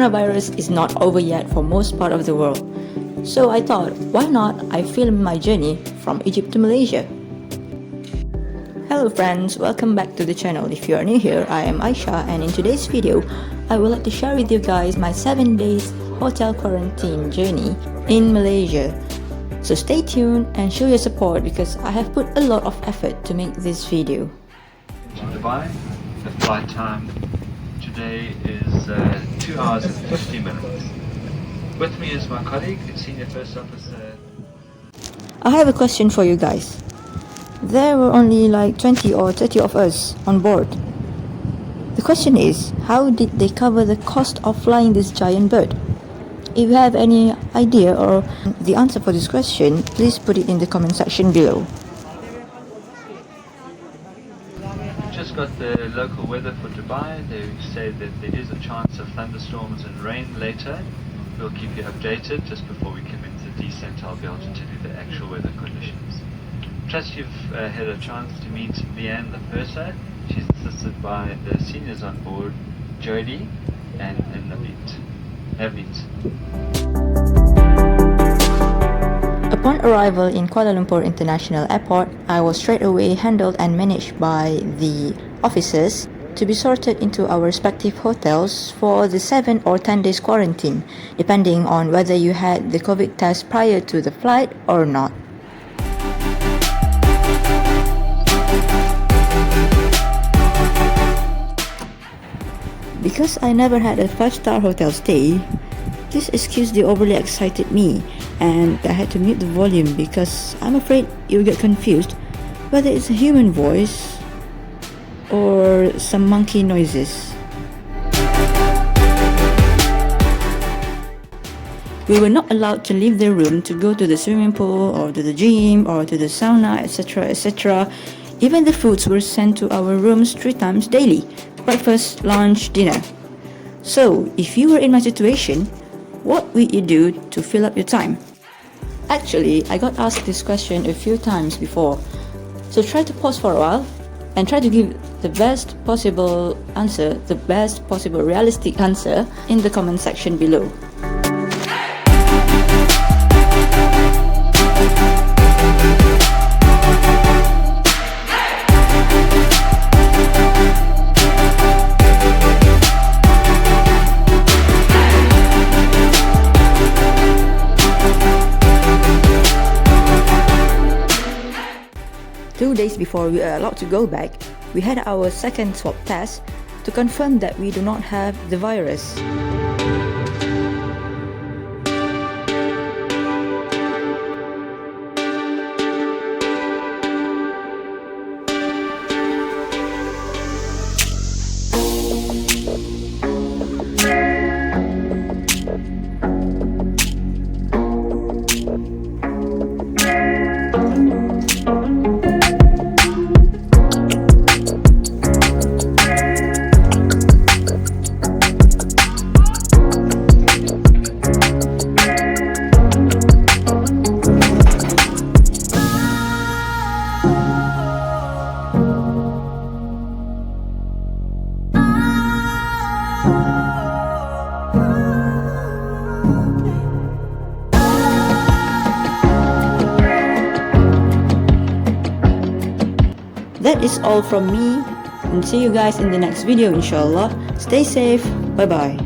coronavirus is not over yet for most part of the world. So I thought, why not I film my journey from Egypt to Malaysia? Hello friends, welcome back to the channel. If you are new here, I am Aisha, and in today's video, I would like to share with you guys my 7 days hotel quarantine journey in Malaysia. So stay tuned and show your support because I have put a lot of effort to make this video. To Dubai, the flight time today is 2 hours and 50 minutes. With me is my colleague, the Senior First Officer. I have a question for you guys. There were only like 20 or 30 of us on board. The question is, how did they cover the cost of flying this giant bird? If you have any idea or the answer for this question, please put it in the comment section below. Just got the local weather for Dubai. They say that there is a chance of thunderstorms and rain later. We'll keep you updated. Just before we commence the descent, I'll be able to tell you the actual weather conditions. Trust you've had a chance to meet Leanne, the purser. She's assisted by the seniors on board, Jody and Navneet. Upon arrival in Kuala Lumpur International Airport, I was straight away handled and managed by the officers to be sorted into our respective hotels for the 7 or 10 days quarantine, depending on whether you had the COVID test prior to the flight or not. Because I never had a 5-star hotel stay, this excuse the overly excited me, and I had to mute the volume because I'm afraid you'll get confused whether it's a human voice or some monkey noises. We were not allowed to leave the room to go to the swimming pool or to the gym or to the sauna, etc., etc. Even the foods were sent to our rooms 3 times daily: breakfast, lunch, dinner. So, if you were in my situation, what would you do to fill up your time? Actually, I got asked this question a few times before. So try to pause for a while and try to give the best possible answer, the best possible realistic answer in the comment section below. Two days before we are allowed to go back, we had our second swab test to confirm that we do not have the virus. That is all from me, and see you guys in the next video, inshallah. Stay safe, bye bye.